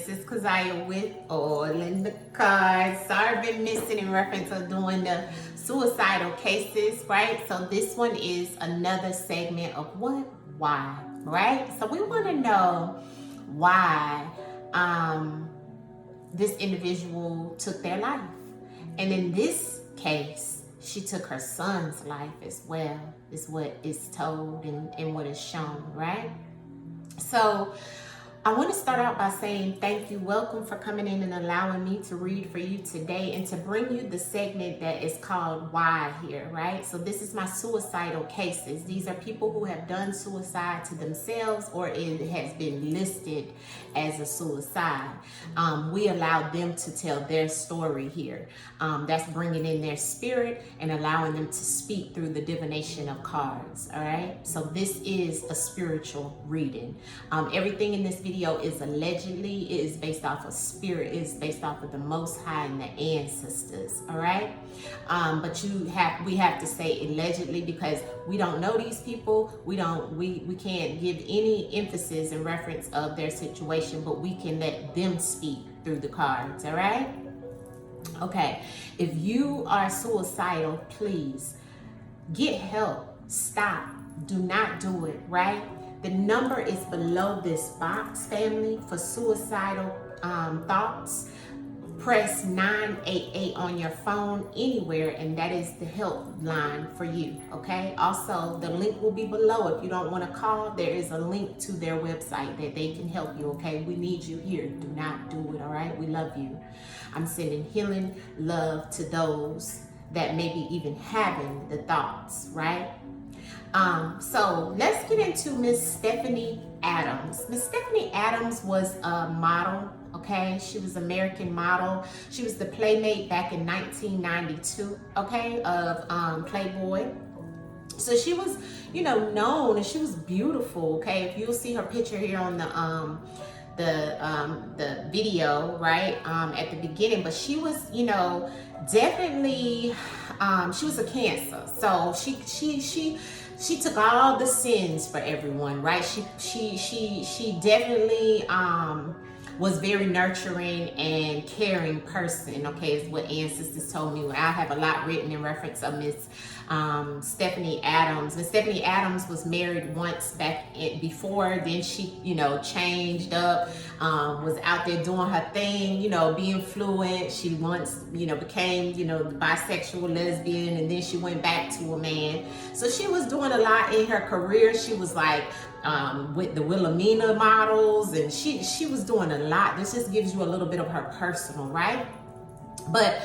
This is Cashapp with AllnDaKards. Sorry, I've been missing in reference to doing the suicidal cases, right? So this one is another segment of what, why, right? So we want to know why this individual took their life. And in this case, she took her son's life as well, is what is told and what is shown, right? So I want to start out by saying thank you. Welcome for coming in and allowing me to read for you today and to bring you the segment that is called Why here, right? So this is my suicidal cases. These are people who have done suicide to themselves or it has been listed as a suicide. We allow them to tell their story here. That's bringing in their spirit and allowing them to speak through the divination of cards, all right? So this is a spiritual reading. Everything in this video is allegedly, it is based off of spirit, it is based off of the Most High and the ancestors, all right? But we have to say allegedly because we don't know these people. We can't give any emphasis in reference of their situation, but we can let them speak through the cards, all right? Okay, if you are suicidal, please get help. Stop. Do not do it, right? The number is below this box, family, for suicidal thoughts. Press 988 on your phone anywhere, and that is the helpline for you, okay? Also, the link will be below. If you don't want to call, there is a link to their website that they can help you, okay? We need you here. Do not do it, all right? We love you. I'm sending healing love to those that may be even having the thoughts, right? So let's get into Miss Stephanie Adams. Miss Stephanie Adams was a model, okay? She was an American model. She was the Playmate back in 1992, okay, of Playboy. So she was, known, and she was beautiful, okay? If you'll see her picture here on the video, right, at the beginning, but she was, definitely, she was a Cancer. So she took all the sins for everyone, right? She definitely was very nurturing and caring person, okay, is what ancestors told me. I have a lot written in reference of Miss Stephanie Adams. Miss Stephanie Adams was married once back before, then she, changed up, was out there doing her thing, being fluent. She once, became, the bisexual lesbian, and then she went back to a man. So she was doing a lot in her career. She was like, with the Wilhelmina models, and she was doing a lot. This just gives you a little bit of her personal, right? But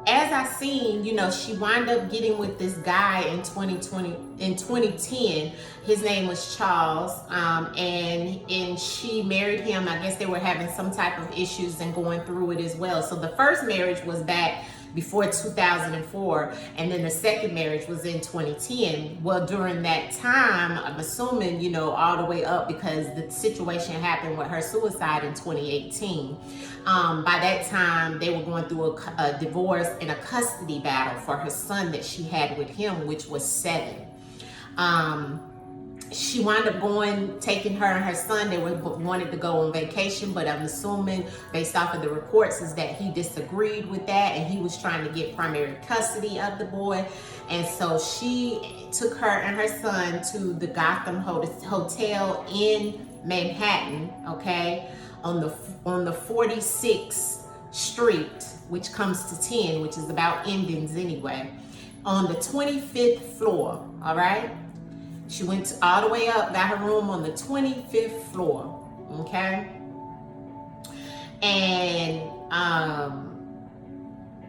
as I seen, she wound up getting with this guy in 2010. His name was Charles, and she married him. I guess they were having some type of issues and going through it as well. So the first marriage was back before 2004, and then the second marriage was in 2010. Well, during that time, I'm assuming, all the way up, because the situation happened with her suicide in 2018. By that time, they were going through a divorce and a custody battle for her son that she had with him, which was 7. She wound up taking her and her son. They wanted to go on vacation, but I'm assuming, based off of the reports, is that he disagreed with that, and he was trying to get primary custody of the boy. And so she took her and her son to the Gotham Hotel in Manhattan, okay, on the 46th Street, which comes to 10, which is about endings anyway, on the 25th floor, all right? She went all the way up, got her room on the 25th floor, okay? And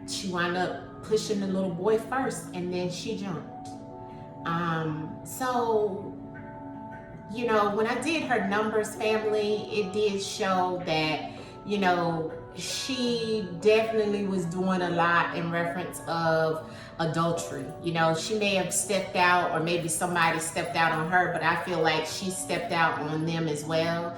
she wound up pushing the little boy first, and then she jumped. So, when I did her numbers, family, it did show that, she definitely was doing a lot in reference of adultery. She may have stepped out, or maybe somebody stepped out on her, but I feel like she stepped out on them as well.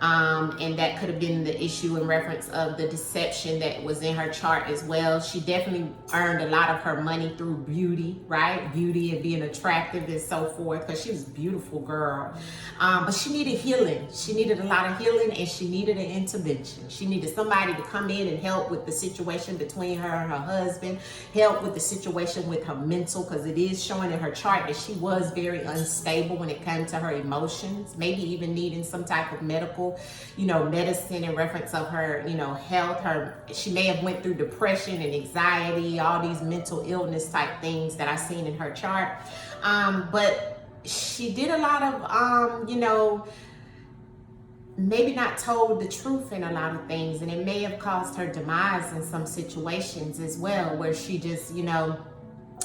And that could have been the issue in reference of the deception that was in her chart as well. She definitely earned a lot of her money through beauty, right? Beauty and being attractive and so forth, because she was a beautiful girl. But she needed healing. She needed a lot of healing, and she needed an intervention. She needed somebody to come in and help with the situation between her and her husband, help with the situation with her mental, because it is showing in her chart that she was very unstable when it came to her emotions, maybe even needing some type of medical, medicine in reference of her, health. She may have went through depression and anxiety, all these mental illness type things that I've seen in her chart. But she did a lot of, maybe not told the truth in a lot of things, and it may have caused her demise in some situations as well, where she just,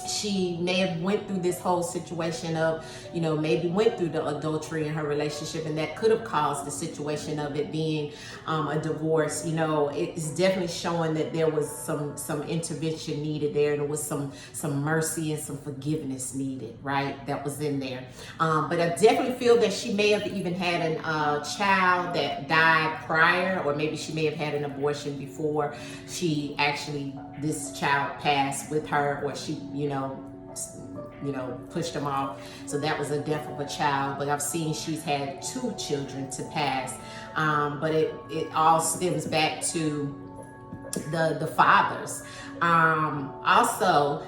she may have went through this whole situation of, maybe went through the adultery in her relationship, and that could have caused the situation of it being a divorce. It's definitely showing that there was some intervention needed there, and there was some mercy and some forgiveness needed, right? That was in there. But I definitely feel that she may have even had a child that died prior, or maybe she may have had an abortion before this child passed with her, or she, pushed them off. So that was a death of a child. But I've seen she's had 2 children to pass. But it all stems back to the fathers. Also,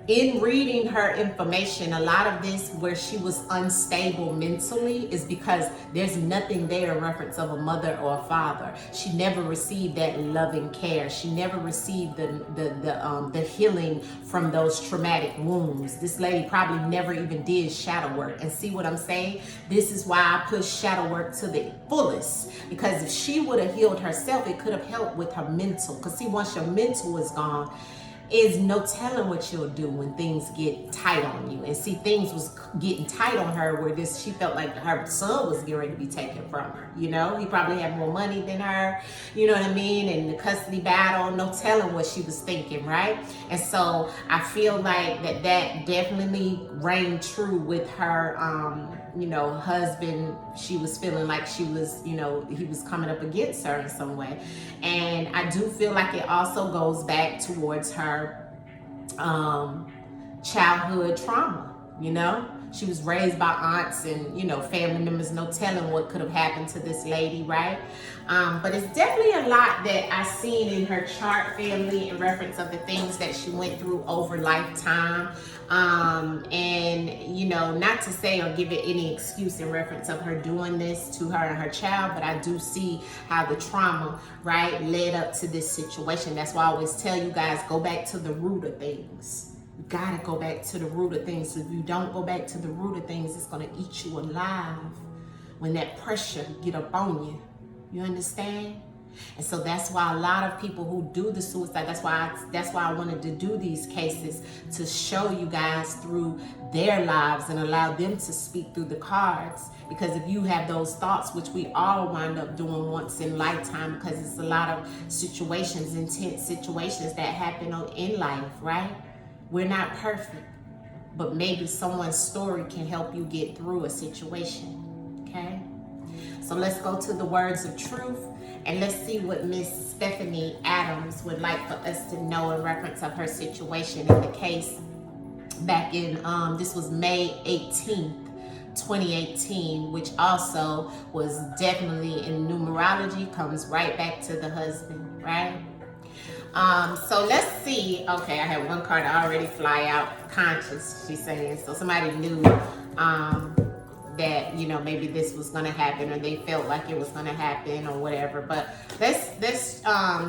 in reading her information, a lot of this where she was unstable mentally is because there's nothing there in reference of a mother or a father. She never received that loving care. She never received the healing from those traumatic wounds. This lady probably never even did shadow work. And see what I'm saying? This is why I push shadow work to the fullest, because if she would have healed herself, it could have helped with her mental. Because see, once your mental is gone, is no telling what you'll do when things get tight on you. And see, things was getting tight on her where she felt like her son was getting ready to be taken from her. He probably had more money than her, you know what I mean? And the custody battle, no telling what she was thinking, right? And so I feel like that definitely rang true with her, husband. She was feeling like she was, he was coming up against her in some way. And I do feel like it also goes back towards her childhood trauma. She was raised by aunts and, family members, no telling what could have happened to this lady, right? But it's definitely a lot that I've seen in her chart, family, in reference of the things that she went through over lifetime. And, not to say or give it any excuse in reference of her doing this to her and her child, but I do see how the trauma, right, led up to this situation. That's why I always tell you guys, go back to the root of things. You gotta go back to the root of things. If you don't go back to the root of things, it's gonna eat you alive when that pressure get up on you. You understand? And so that's why a lot of people who do the suicide, that's why I wanted to do these cases, to show you guys through their lives and allow them to speak through the cards. Because if you have those thoughts, which we all wind up doing once in lifetime, because it's a lot of situations, intense situations that happen in life, right? We're not perfect, but maybe someone's story can help you get through a situation, okay? So let's go to the words of truth, and let's see what Miss Stephanie Adams would like for us to know in reference of her situation in the case back in, this was May 18th, 2018, which also was definitely in numerology, comes right back to the husband, right? So let's see. Okay, I had one card already fly out, conscious, she's saying. So somebody knew that, maybe this was going to happen, or they felt like it was going to happen or whatever. But let's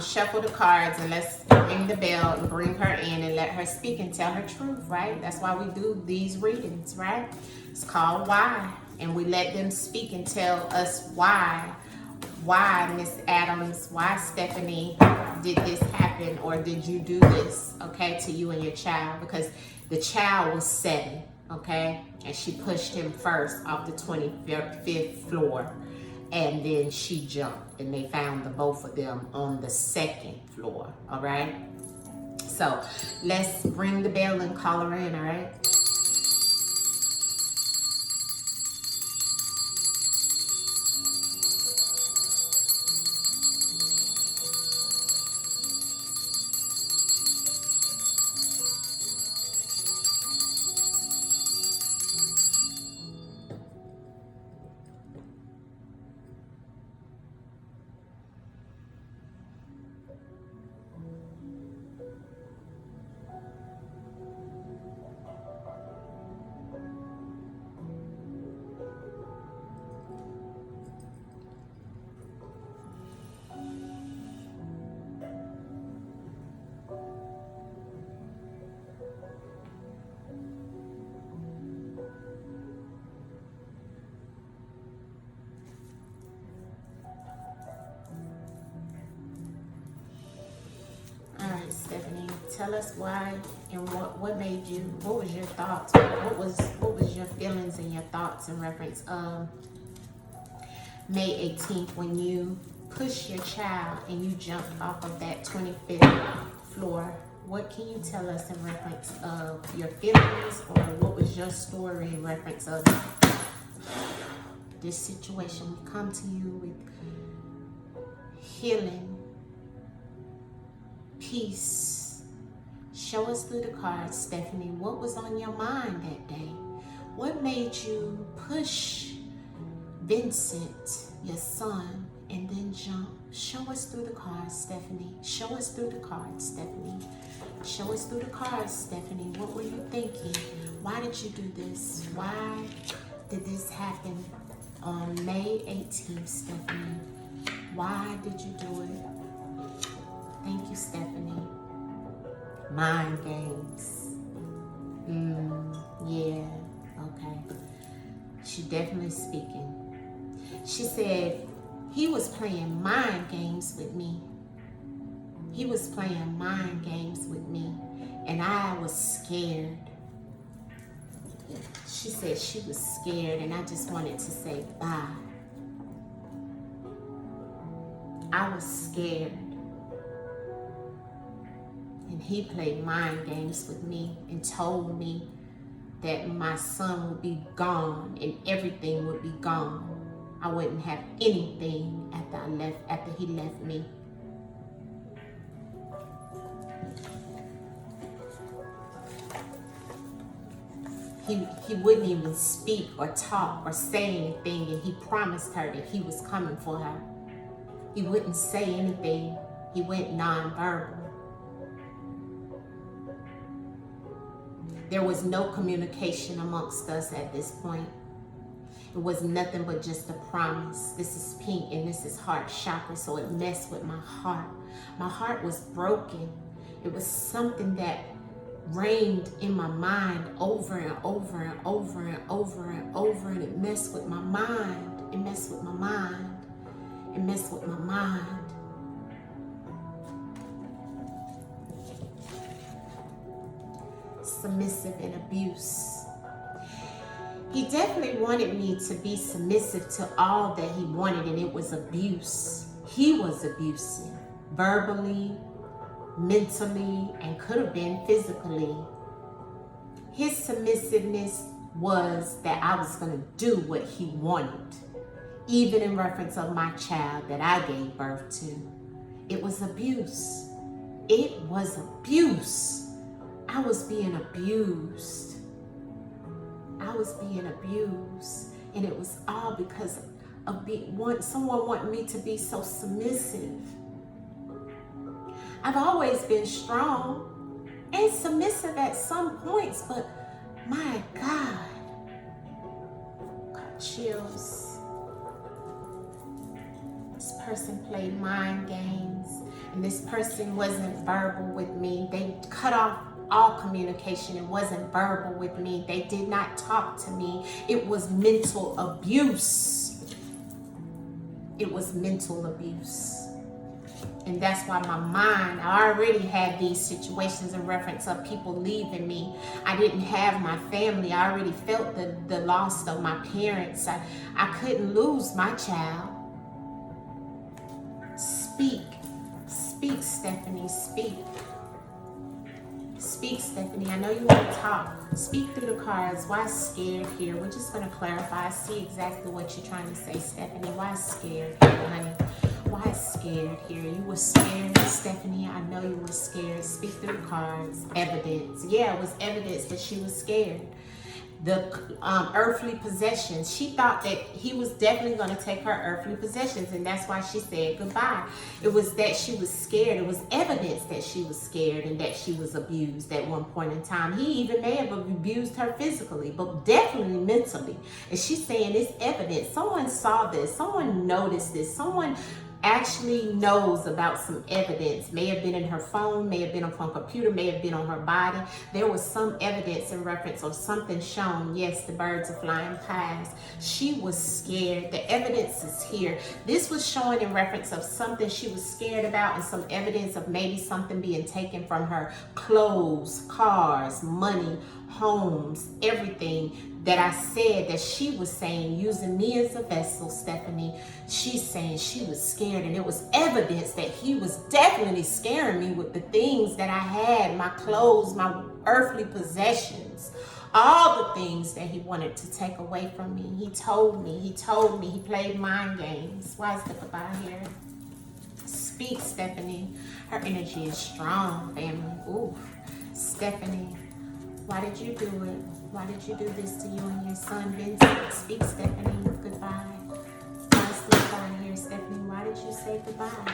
shuffle the cards, and let's ring the bell and bring her in and let her speak and tell her truth, right? That's why we do these readings, right? It's called Why. And we let them speak and tell us why. Why, Miss Adams, why, Stephanie, did this happen, or did you do this, okay, to you and your child? Because the child was 7, okay, and she pushed him first off the 25th floor, and then she jumped, and they found the both of them on the 2nd floor, all right? So let's ring the bell and call her in, all right? right, Stephanie, tell us why and what made you, what was your thoughts, what was your feelings and your thoughts in reference of May 18th when you pushed your child and you jumped off of that 25th floor. What can you tell us in reference of your feelings, or what was your story in reference of this situation? We come to you with healing, peace. Show us through the cards, Stephanie, what was on your mind that day? What made you push Vincent, your son, and then jump? Show us through the cards, Stephanie. Show us through the cards, Stephanie. Show us through the cards, Stephanie. What were you thinking? Why did you do this? Why did this happen on May 18th, Stephanie? Why did you do it? Thank you, Stephanie. Mind games. Yeah, okay. She definitely speaking. She said, he was playing mind games with me. He was playing mind games with me, and I was scared. She said she was scared, and I just wanted to say bye. I was scared. And he played mind games with me and told me that my son would be gone and everything would be gone. I wouldn't have anything after he left me. He wouldn't even speak or talk or say anything, and he promised her that he was coming for her. He wouldn't say anything. He went nonverbal. There was no communication amongst us at this point. It was nothing but just a promise. This is pink and this is heart chakra, so it messed with my heart. My heart was broken. It was something that reigned in my mind over and over and over and over and over, and it messed with my mind. It messed with my mind. It messed with my mind. Submissive and abuse. He definitely wanted me to be submissive to all that he wanted, and it was abuse. He was abusive, verbally, mentally, and could have been physically. His submissiveness was that I was going to do what he wanted, even in reference of my child that I gave birth to. It was abuse. It was abuse. I was being abused. I was being abused, and it was all because of someone wanted me to be so submissive. I've always been strong and submissive at some points, but my God, got chills. This person played mind games, and this person wasn't verbal with me. They cut off all communication. It wasn't verbal with me. They did not talk to me. It was mental abuse. It was mental abuse. And that's why my mind, I already had these situations in reference of people leaving me. I didn't have my family. I already felt the loss of my parents. I couldn't lose my child. Speak. Speak, Stephanie. Speak. Speak, Stephanie. I know you want to talk. Speak through the cards. Why scared here? We're just going to clarify. I see exactly what you're trying to say, Stephanie. Why scared here, honey? Why scared here? You were scared, Stephanie. I know you were scared. Speak through the cards. Evidence. Yeah, it was evidence that she was scared. The earthly possessions. She thought that he was definitely going to take her earthly possessions, and that's why she said goodbye. It was that she was scared. It was evidence that she was scared and that she was abused at one point in time. He even may have abused her physically, but definitely mentally. And she's saying it's evidence. Someone saw this. Someone noticed this. Someone actually knows about some evidence. May have been in her phone, may have been on her computer, may have been on her body. There was some evidence in reference of something shown. Yes, the birds are flying past. She was scared. The evidence is here. This was showing in reference of something she was scared about, and some evidence of maybe something being taken from her. Clothes, cars, money, homes, everything that I said that she was saying, using me as a vessel, Stephanie. She's saying she was scared, and it was evidence that he was definitely scaring me with the things that I had, my clothes, my earthly possessions, all the things that he wanted to take away from me. He told me, he played mind games. Why is the goodbye here? Speak, Stephanie. Her energy is strong, family. Ooh, Stephanie. Why did you do it? Why did you do this to you and your son, Vincent? Speak, Stephanie. Goodbye. Why's the goodbye here, Stephanie? Why did you say goodbye?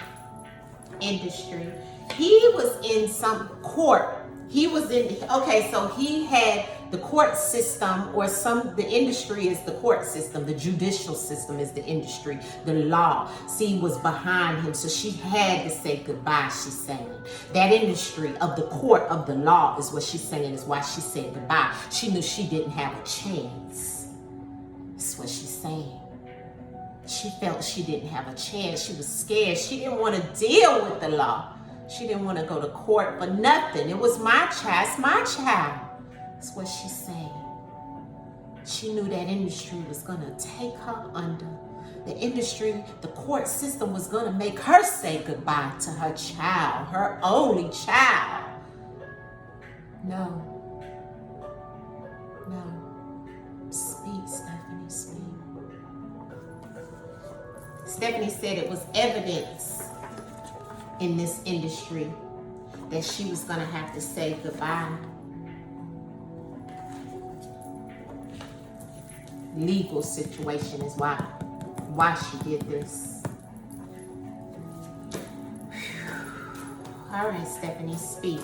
Industry. He was in some court. He was in, okay, so he had the court system, or the industry is the court system. The judicial system is the industry. The law, see, was behind him. So she had to say goodbye, she's saying. That industry of the court of the law is what she's saying, is why she said goodbye. She knew she didn't have a chance. That's what she's saying. She felt she didn't have a chance. She was scared. She didn't want to deal with the law. She didn't want to go to court for nothing. It was my child. It's my child. That's what she's saying. She knew that industry was going to take her under. The industry, the court system was going to make her say goodbye to her child, her only child. No. Speak, Stephanie, speak. Stephanie said it was evidence in this industry that she was going to have to say goodbye. Legal situation is why she did this. All right, Stephanie, speak.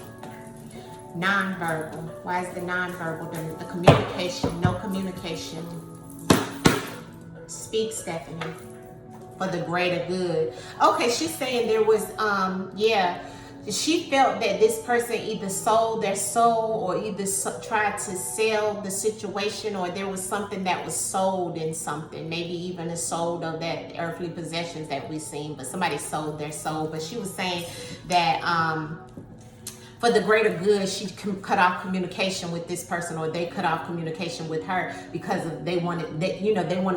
Nonverbal. Why is the nonverbal? The communication, no communication. Speak, Stephanie. For the greater good. Okay, she's saying there was, she felt that this person either sold their soul, or either tried to sell the situation, or there was something that was sold in something. Maybe even a sold of that earthly possessions that we've seen, but somebody sold their soul. But she was saying that for the greater good, she cut off communication with this person, or they cut off communication with her because they wanted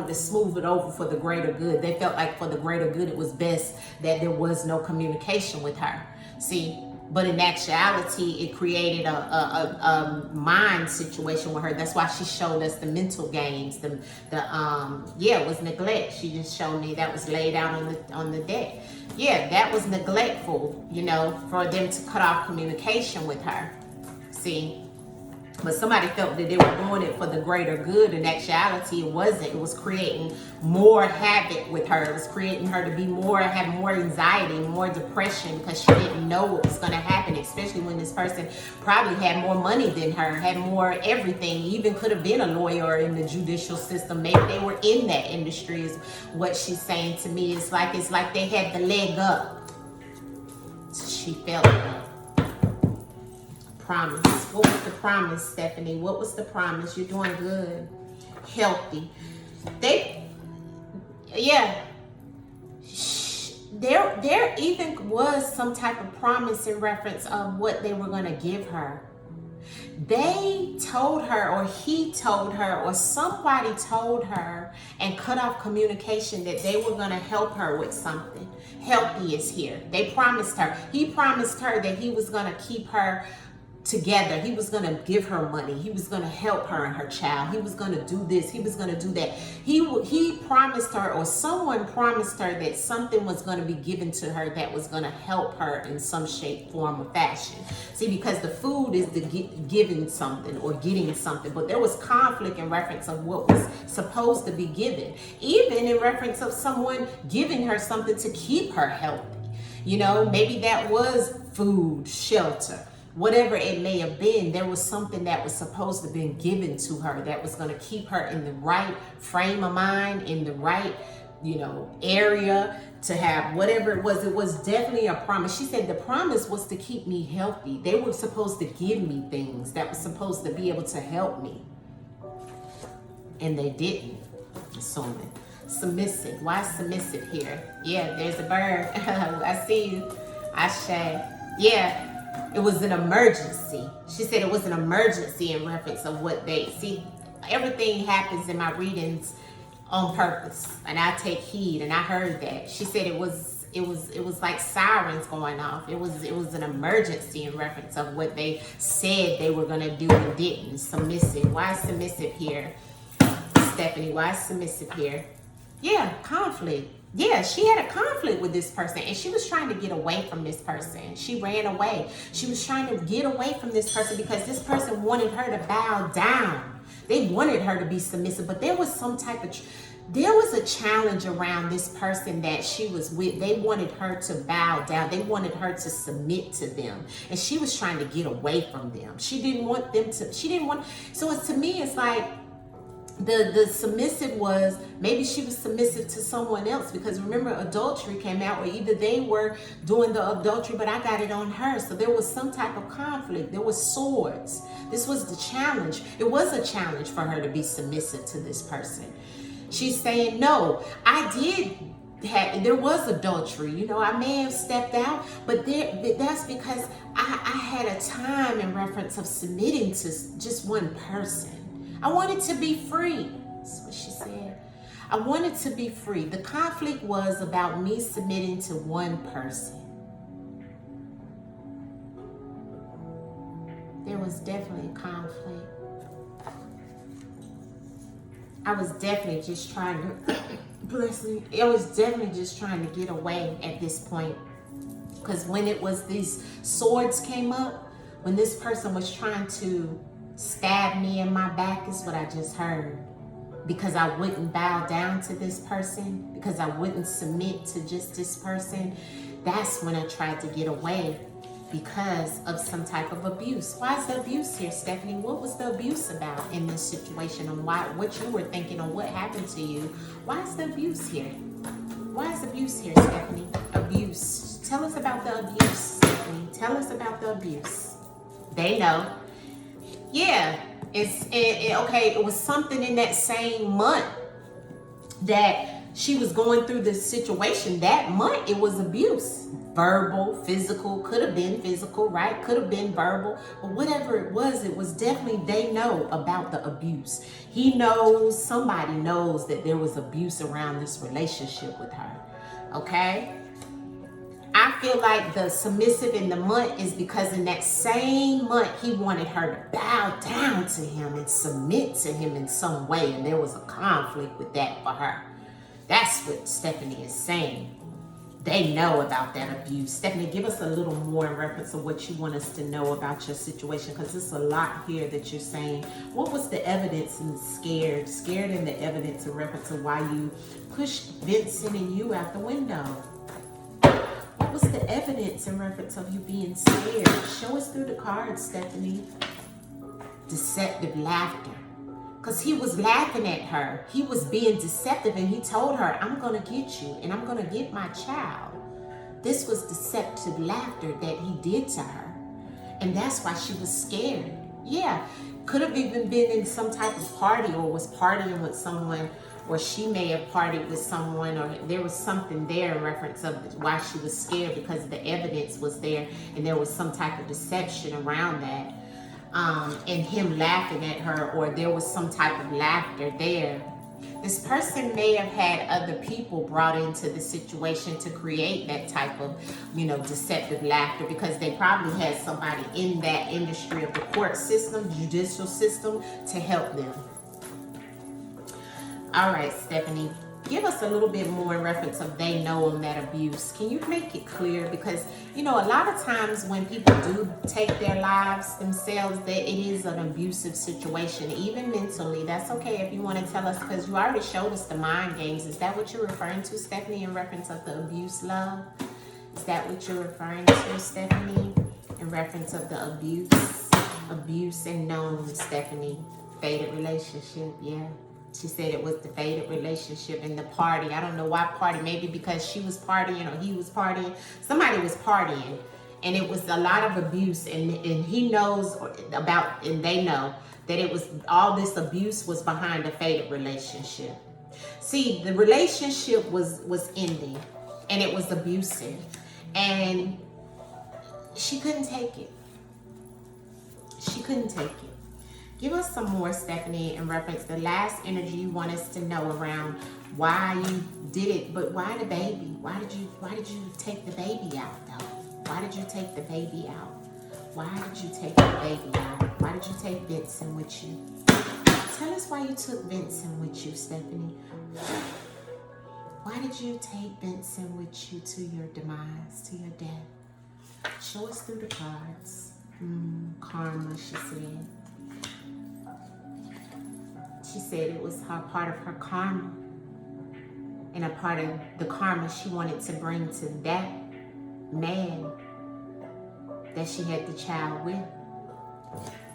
to smooth it over for the greater good. They felt like for the greater good, it was best that there was no communication with her. See, but in actuality, it created a mind situation with her. That's why she showed us the mental games. It was neglect. She just showed me that was laid out on the deck. Yeah, that was neglectful, for them to cut off communication with her. See, but somebody felt that they were doing it for the greater good. In actuality, it wasn't. It was creating more havoc with her. It was creating her to be have more anxiety, more depression, because she didn't know what was going to happen, especially when this person probably had more money than her, had more everything, even could have been a lawyer in the judicial system. Maybe they were in that industry, is what she's saying to me. It's like they had the leg up. She felt that. Promise. What was the promise, Stephanie? What was the promise? You're doing good. Healthy. There even was some type of promise in reference of what they were going to give her. They told her, or he told her, or somebody told her and cut off communication that they were going to help her with something. Healthy is here. They promised her. He promised her that he was going to keep her together. He was going to give her money. He was going to help her and her child. He was going to do this. He was going to do that. He promised her, or someone promised her, that something was going to be given to her that was going to help her in some shape, form, or fashion. See, because the food is the giving something or getting something, but there was conflict in reference of what was supposed to be given, even in reference of someone giving her something to keep her healthy. Maybe that was food, shelter. Whatever it may have been, there was something that was supposed to have been given to her that was going to keep her in the right frame of mind, in the right you know, area, to have whatever it was definitely a promise. She said the promise was to keep me healthy. They were supposed to give me things that was supposed to be able to help me. And they didn't, assuming. Submissive. Why submissive here? Yeah, there's a bird. I see you. Ashe. Yeah, it was an emergency. She said it was an emergency in reference of what they see. Everything happens in my readings on purpose, and I take heed, and I heard that. She said it was like sirens going off. It was an emergency in reference of what they said they were gonna do and didn't. Submissive. Why submissive here? Stephanie, why submissive here? Yeah, conflict. Yeah, she had a conflict with this person, and she was trying to get away from this person. She ran away. She was trying to get away from this person because this person wanted her to bow down. They wanted her to be submissive, but there was some type of, there was a challenge around this person that she was with. They wanted her to bow down. They wanted her to submit to them. And she was trying to get away from them. She didn't want them to, so it's, to me, it's like, the submissive was, maybe she was submissive to someone else, because remember adultery came out, or either they were doing the adultery but I got it on her. So there was some type of conflict. There was swords. This was the challenge. It was a challenge for her to be submissive to this person. She's saying, no, I did there was adultery, you know, I may have stepped out, but that's because I had a time in reference of submitting to just one person. I wanted to be free. That's what she said. I wanted to be free. The conflict was about me submitting to one person. There was definitely conflict. I was definitely just trying to, bless me, I was definitely just trying to get away at this point. Because when it was these swords came up, when this person was trying to stab me in my back, is what I just heard. Because I wouldn't bow down to this person, because I wouldn't submit to just this person, that's when I tried to get away because of some type of abuse. Why is the abuse here, Stephanie? What was the abuse about in this situation, and what you were thinking, or what happened to you? Why is the abuse here? Why is abuse here, Stephanie? Abuse. Tell us about the abuse, Stephanie. Tell us about the abuse. They know. Yeah, okay, it was something in that same month that she was going through this situation. That month, it was abuse. Verbal, physical, could have been physical, right? Could have been verbal, but whatever it was definitely, they know about the abuse. He knows, somebody knows that there was abuse around this relationship with her, okay? I feel like the submissive in the month is because in that same month, he wanted her to bow down to him and submit to him in some way. And there was a conflict with that for her. That's what Stephanie is saying. They know about that abuse. Stephanie, give us a little more in reference to what you want us to know about your situation, because there's a lot here that you're saying. What was the evidence in scared? Scared in the evidence in reference to why you pushed Vincent and you out the window? What was the evidence in reference of you being scared? Show us through the cards, Stephanie. Deceptive laughter. Because he was laughing at her. He was being deceptive, and he told her, I'm going to get you and I'm going to get my child. This was deceptive laughter that he did to her. And that's why she was scared. Yeah, could have even been in some type of party, or was partying with someone, or she may have partied with someone, or there was something there in reference of why she was scared, because the evidence was there and there was some type of deception around that. And him laughing at her, or there was some type of laughter there. This person may have had other people brought into the situation to create that type of, you know, deceptive laughter, because they probably had somebody in that industry of the court system, judicial system, to help them. All right, Stephanie, give us a little bit more in reference of they know on that abuse. Can you make it clear? Because, you know, a lot of times when people do take their lives themselves, that it is an abusive situation, even mentally. That's okay if you want to tell us, because you already showed us the mind games. Is that what you're referring to, Stephanie, in reference of the abuse, love? Is that what you're referring to, Stephanie, in reference of the abuse? Abuse and known, Stephanie. Fated relationship, yeah. She said it was the faded relationship and the party. I don't know why party. Maybe because she was partying or he was partying. Somebody was partying. And it was a lot of abuse. And he knows about, and they know that it was, all this abuse was behind the faded relationship. See, the relationship was ending. And it was abusive. And she couldn't take it. She couldn't take it. Give us some more, Stephanie, in reference to the last energy you want us to know around why you did it, but why the baby? Why did you take the baby out though? Why did you take the baby out? Why did you take the baby out? Why did you take Vincent with you? Tell us why you took Vincent with you, Stephanie. Why did you take Vincent with you to your demise, to your death? Show us through the cards. Karma, she said. She said it was her part of her karma. And a part of the karma she wanted to bring to that man that she had the child with.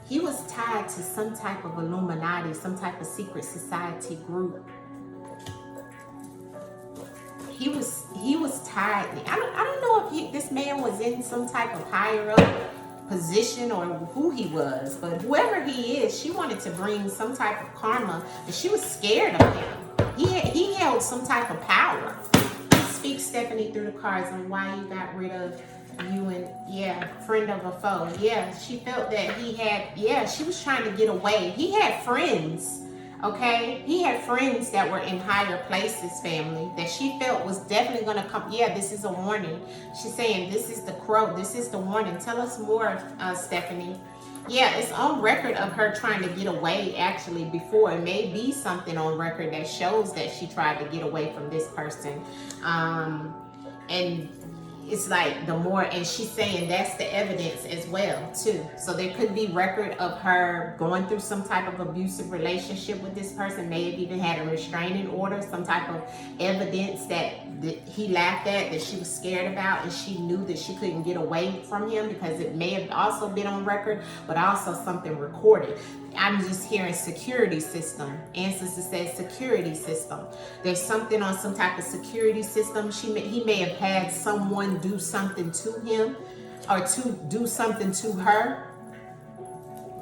He was tied to some type of Illuminati, some type of secret society group. He was tied. I don't know if this man was in some type of higher up position or who he was, but whoever he is, she wanted to bring some type of karma, and she was scared of him. He held some type of power. Speak, Stephanie, through the cards on why you got rid of you and, friend of a foe. Yeah, she felt that he had, she was trying to get away. He had friends, okay? He had friends that were in higher places, family, that she felt was definitely going to come. Yeah, this is a warning. She's saying this is the crow. This is the warning. Tell us more, Stephanie. Yeah, it's on record of her trying to get away, actually, before. It may be something on record that shows that she tried to get away from this person. And it's like the more, and she's saying that's the evidence as well, too. So there could be record of her going through some type of abusive relationship with this person, may have even had a restraining order, some type of evidence that he laughed at, that she was scared about, and she knew that she couldn't get away from him because it may have also been on record, but also something recorded. I'm just hearing security system. Ancestor says security system. There's something on some type of security system. He may have had someone do something to him or to do something to her.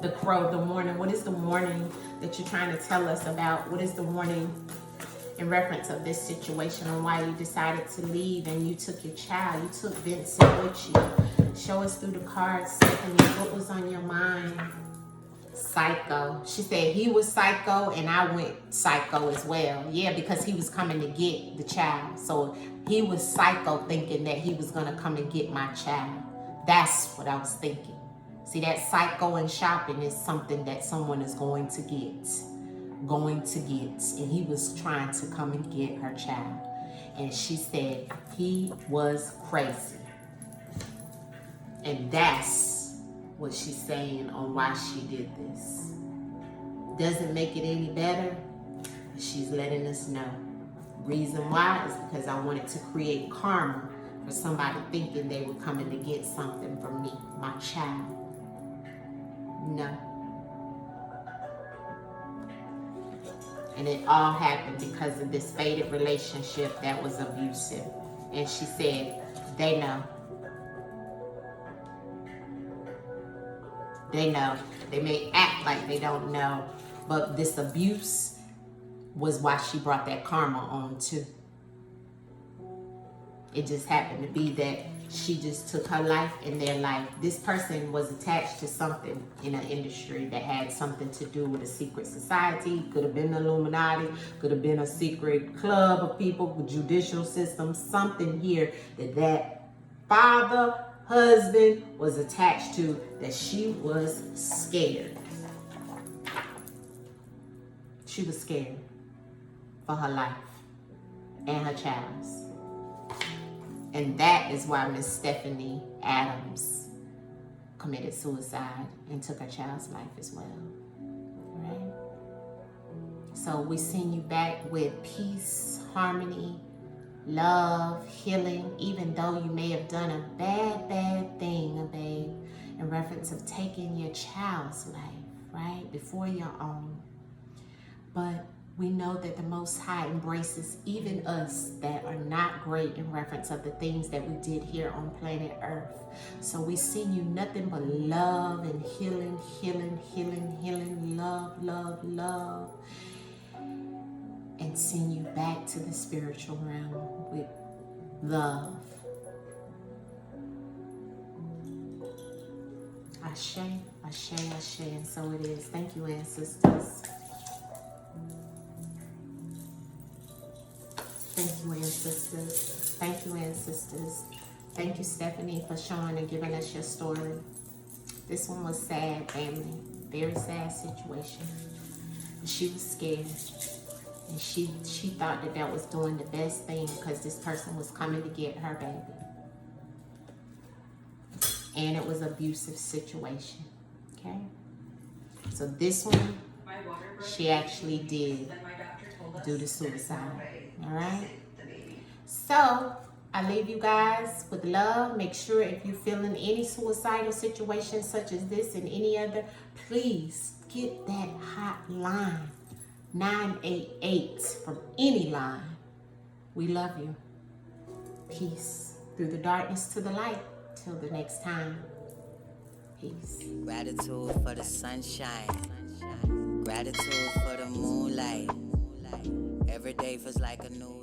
The crow, the warning. What is the warning that you're trying to tell us about? What is the warning in reference of this situation and why you decided to leave and you took your child? You took Vincent with you. Show us through the cards, Stephanie. What was on your mind? Psycho. She said he was psycho and I went psycho as well. Yeah, because he was coming to get the child. So he was psycho thinking that he was going to come and get my child. That's what I was thinking. See, that psycho and shopping is something that someone is going to get. And he was trying to come and get her child. And she said he was crazy. And that's what she's saying on why she did this. Doesn't make it any better, but she's letting us know. Reason why is because I wanted to create karma for somebody thinking they were coming to get something from me, my child. No. And it all happened because of this faded relationship that was abusive. And she said, they know. They know. They may act like they don't know, but this abuse was why she brought that karma on too. It just happened to be that she just took her life and their life. This person was attached to something in an industry that had something to do with a secret society. Could have been the Illuminati, could have been a secret club of people with judicial systems. Something here that father, husband was attached to, that she was scared. She was scared for her life and her child's. And that is why Miss Stephanie Adams committed suicide and took her child's life as well. Right? So we send you back with peace, harmony, love, healing, even though you may have done a bad thing, babe, in reference of taking your child's life, right, before your own. But We know that the Most High embraces even us that are not great in reference of the things that we did here on planet Earth. So we send you nothing but love and healing, healing, healing, healing, love, love, love. And send you back to the spiritual realm with love. Ashe, Ashe, Ashe, and so it is. Thank you, ancestors. Thank you, ancestors. Thank you, ancestors. Thank you, Stephanie, for showing and giving us your story. This one was sad, family. Very sad situation. She was scared. And she thought that that was doing the best thing because this person was coming to get her baby. And it was an abusive situation. Okay? So this one, she actually did do the suicide. All right? So, I leave you guys with love. Make sure if you're feeling any suicidal situation such as this and any other, please get that hotline. 988 from any line. We love you. Peace. Through the darkness to the light. Till the next time. Peace. Gratitude for the sunshine. Gratitude for the moonlight. Every day feels like a new